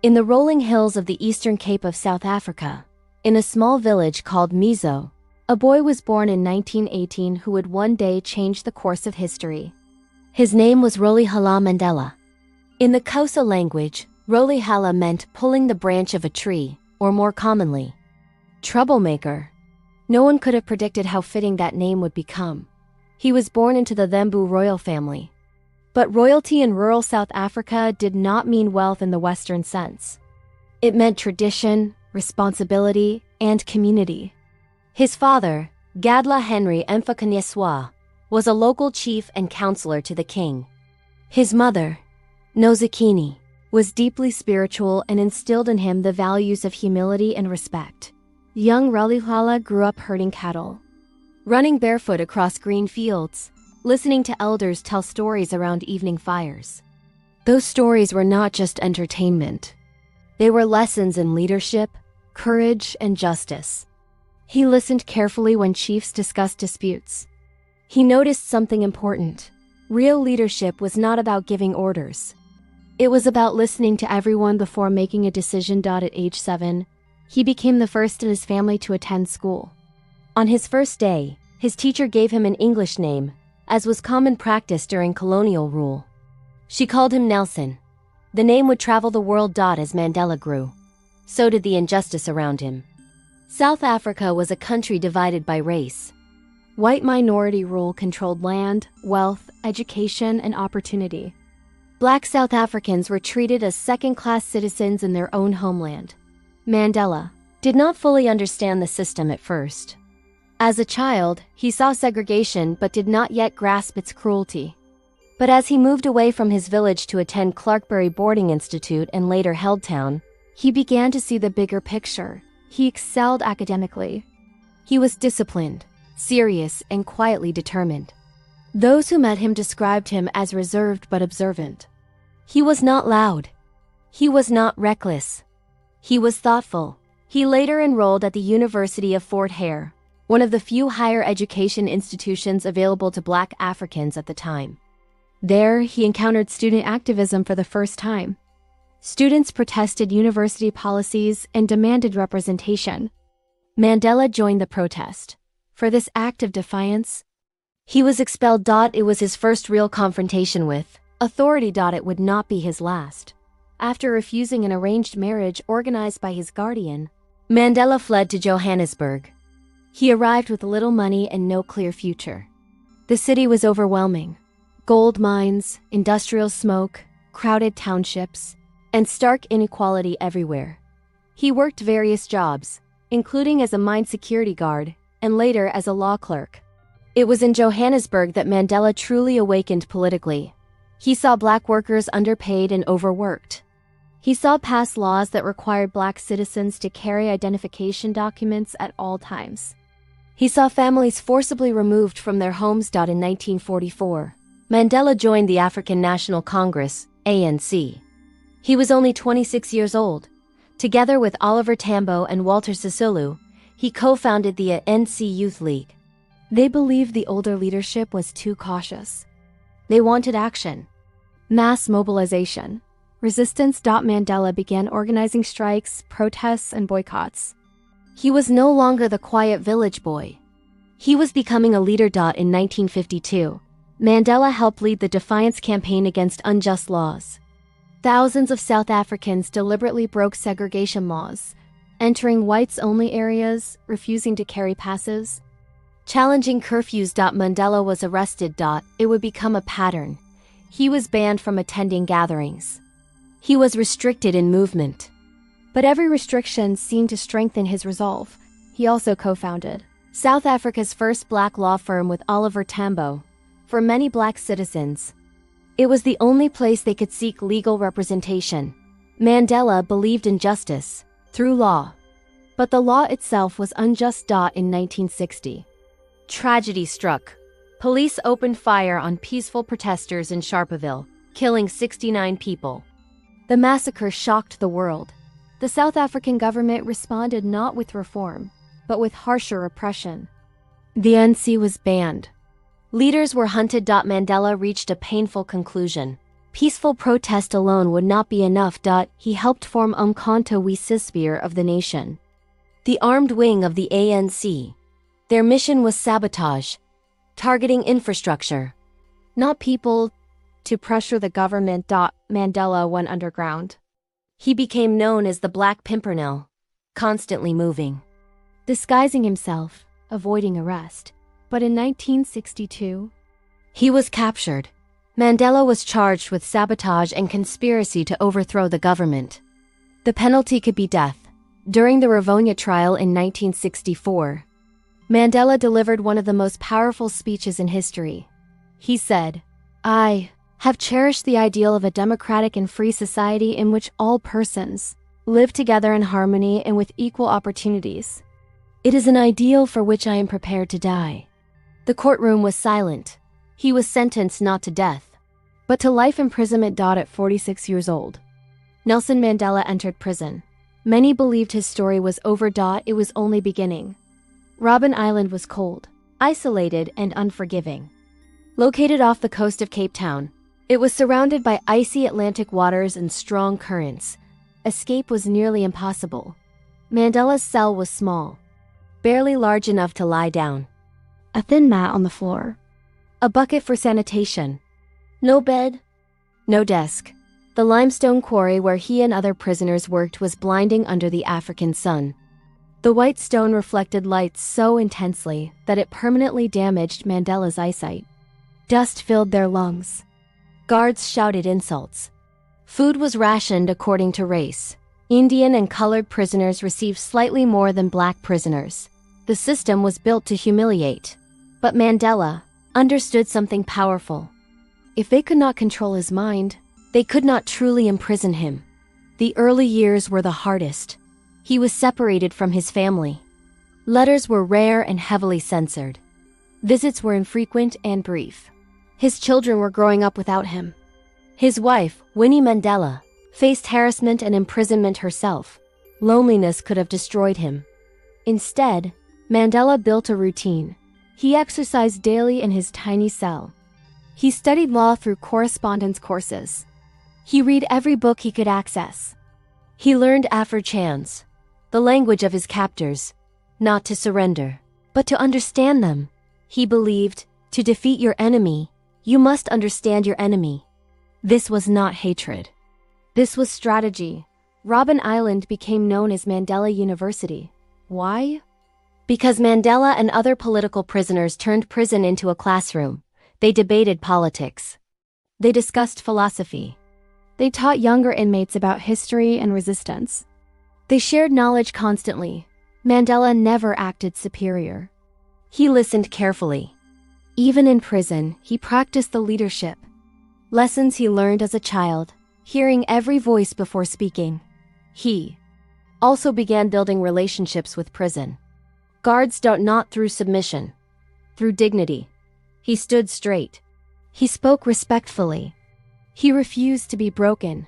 In the rolling hills of the Eastern Cape of South Africa, in a small village called Mizo, a boy was born in 1918 who would one day change the course of history. His name was Rolihlahla Mandela. In the Xhosa language, Rolihlahla meant pulling the branch of a tree, or more commonly, troublemaker. No one could have predicted how fitting that name would become. He was born into the Thembu royal family. But royalty in rural South Africa did not mean wealth in the Western sense. It meant tradition, responsibility, and community. His father, Gadla Henry Mfakanyeswa, was a local chief and counselor to the king. His mother, Nozakini, was deeply spiritual and instilled in him the values of humility and respect. Young Rolihlahla grew up herding cattle, running barefoot across green fields, listening to elders tell stories around evening fires. Those stories were not just entertainment. They were lessons in leadership, courage, and justice. He listened carefully when chiefs discussed disputes. He noticed something important. Real leadership was not about giving orders. It was about listening to everyone before making a decision. At age 7, he became the first in his family to attend school. On his first day, his teacher gave him an English name, as was common practice during colonial rule. She called him Nelson. The name would travel the world. As Mandela grew, so did the injustice around him. South Africa was a country divided by race. White minority rule controlled land, wealth, education, and opportunity. Black South Africans were treated as second-class citizens in their own homeland. Mandela did not fully understand the system at first. As a child, he saw segregation but did not yet grasp its cruelty. But as he moved away from his village to attend Clarkbury Boarding Institute and later Heldtown, he began to see the bigger picture. He excelled academically. He was disciplined, serious, and quietly determined. Those who met him described him as reserved but observant. He was not loud. He was not reckless. He was thoughtful. He later enrolled at the University of Fort Hare, one of the few higher education institutions available to Black Africans at the time. There, he encountered student activism for the first time. Students protested university policies and demanded representation. Mandela joined the protest. For this act of defiance, he was expelled. It was his first real confrontation with authority. It would not be his last. After refusing an arranged marriage organized by his guardian, Mandela fled to Johannesburg. He arrived with little money and no clear future. The city was overwhelming. Gold mines, industrial smoke, crowded townships, and stark inequality everywhere. He worked various jobs, including as a mine security guard and later as a law clerk. It was in Johannesburg that Mandela truly awakened politically. He saw Black workers underpaid and overworked. He saw passed laws that required Black citizens to carry identification documents at all times. He saw families forcibly removed from their homes. In 1944, Mandela joined the African National Congress, ANC. He was only 26 years old. Together with Oliver Tambo and Walter Sisulu, he co-founded the ANC Youth League. They believed the older leadership was too cautious. They wanted action. Mass mobilization. Resistance. Mandela began organizing strikes, protests, and boycotts. He was no longer the quiet village boy. He was becoming a leader. In 1952, Mandela helped lead the defiance campaign against unjust laws. Thousands of South Africans deliberately broke segregation laws, entering whites-only areas, refusing to carry passes, challenging curfews. Mandela was arrested. It would become a pattern. He was banned from attending gatherings. He was restricted in movement. But every restriction seemed to strengthen his resolve. He also co-founded South Africa's first Black law firm with Oliver Tambo. For many Black citizens, it was the only place they could seek legal representation. Mandela believed in justice through law. But the law itself was unjust. In 1960, tragedy struck. Police opened fire on peaceful protesters in Sharpeville, killing 69 people. The massacre shocked the world. The South African government responded not with reform, but with harsher repression. The ANC was banned. Leaders were hunted. Mandela reached a painful conclusion. Peaceful protest alone would not be enough. He helped form Umkhonto we Sispir of the nation, the armed wing of the ANC. Their mission was sabotage, targeting infrastructure, not people. To pressure the government. Mandela went underground. He became known as the Black Pimpernel, constantly moving, disguising himself, avoiding arrest. But in 1962, he was captured. Mandela was charged with sabotage and conspiracy to overthrow the government. The penalty could be death. During the Rivonia Trial in 1964, Mandela delivered one of the most powerful speeches in history. He said, "I have cherished the ideal of a democratic and free society in which all persons live together in harmony and with equal opportunities. It is an ideal for which I am prepared to die." The courtroom was silent. He was sentenced not to death, but to life imprisonment. At 46 years old, Nelson Mandela entered prison. Many believed his story was over. It was only beginning. Robben Island was cold, isolated, and unforgiving. Located off the coast of Cape Town, it was surrounded by icy Atlantic waters and strong currents. Escape was nearly impossible. Mandela's cell was small, barely large enough to lie down. A thin mat on the floor, a bucket for sanitation. No bed, no desk. The limestone quarry where he and other prisoners worked was blinding under the African sun. The white stone reflected light so intensely that it permanently damaged Mandela's eyesight. Dust filled their lungs. Guards shouted insults. Food was rationed according to race. Indian and colored prisoners received slightly more than black prisoners. The system was built to humiliate. But Mandela understood something powerful. If they could not control his mind, they could not truly imprison him. The early years were the hardest. He was separated from his family. Letters were rare and heavily censored. Visits were infrequent and brief. His children were growing up without him. His wife, Winnie Mandela, faced harassment and imprisonment herself. Loneliness could have destroyed him. Instead, Mandela built a routine. He exercised daily in his tiny cell. He studied law through correspondence courses. He read every book he could access. He learned Afrikaans, the language of his captors, not to surrender, but to understand them. He believed, to defeat your enemy, you must understand your enemy. This was not hatred. This was strategy. Robben Island became known as Mandela University. Why? Because Mandela and other political prisoners turned prison into a classroom. They debated politics. They discussed philosophy. They taught younger inmates about history and resistance. They shared knowledge constantly. Mandela never acted superior. He listened carefully. Even in prison, he practiced the leadership. Lessons he learned as a child, hearing every voice before speaking. He also began building relationships with prison guards, not through submission, through dignity. He stood straight. He spoke respectfully. He refused to be broken.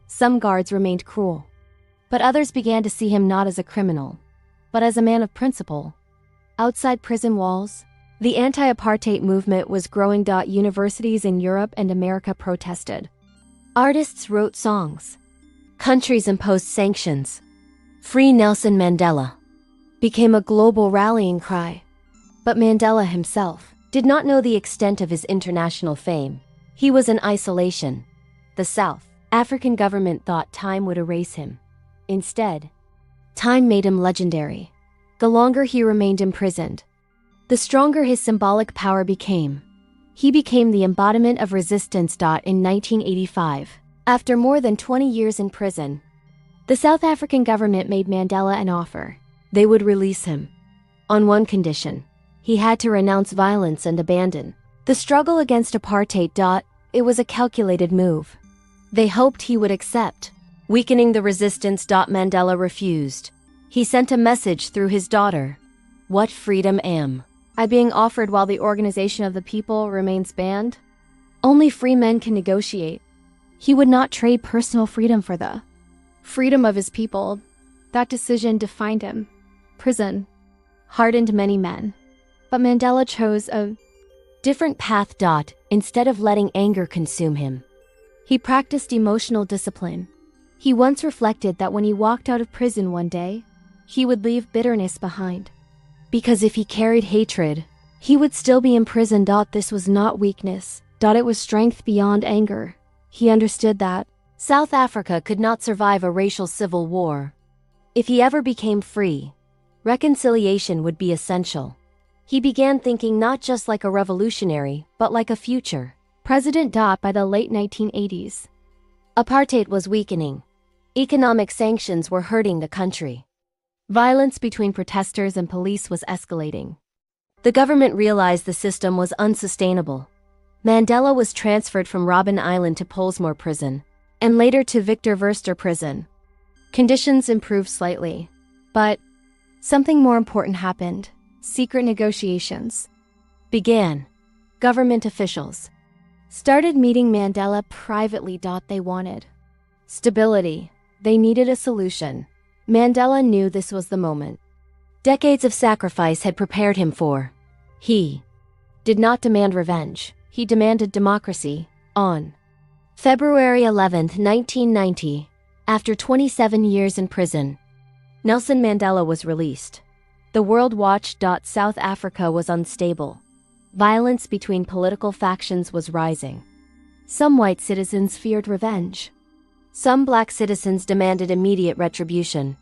Some guards remained cruel, but others began to see him not as a criminal, but as a man of principle. Outside prison walls, the anti-apartheid movement was growing. Universities in Europe and America protested. Artists wrote songs. Countries imposed sanctions. Free Nelson Mandela became a global rallying cry. But Mandela himself did not know the extent of his international fame. He was in isolation. The South African government thought time would erase him. Instead, time made him legendary. The longer he remained imprisoned, the stronger his symbolic power became. He became the embodiment of resistance. In 1985, after more than 20 years in prison, the South African government made Mandela an offer. They would release him. On one condition: he had to renounce violence and abandon the struggle against apartheid. It was a calculated move. They hoped he would accept, weakening the resistance. Mandela refused. He sent a message through his daughter. What freedom am I being offered while the organization of the people remains banned? Only free men can negotiate. He would not trade personal freedom for the freedom of his people. That decision defined him. Prison hardened many men. But Mandela chose a different path. Instead of letting anger consume him, He practiced emotional discipline. He once reflected that when he walked out of prison one day, he would leave bitterness behind. Because if he carried hatred, he would still be imprisoned. This was not weakness. It was strength beyond anger. He understood that South Africa could not survive a racial civil war. If he ever became free, reconciliation would be essential. He began thinking not just like a revolutionary, but like a future president. By the late 1980s, apartheid was weakening. Economic sanctions were hurting the country. Violence between protesters and police was escalating. The government realized the system was unsustainable. Mandela was transferred from Robben Island to Pollsmoor prison, and later to Victor Verster prison. Conditions improved slightly, but something more important happened. Secret negotiations began. Government officials started meeting Mandela privately. They wanted stability. They needed a solution. Mandela knew this was the moment. Decades of sacrifice had prepared him for. He did not demand revenge. He demanded democracy. On February 11, 1990, after 27 years in prison, Nelson Mandela was released. The world watched. South Africa was unstable. Violence between political factions was rising. Some white citizens feared revenge. Some black citizens demanded immediate retribution.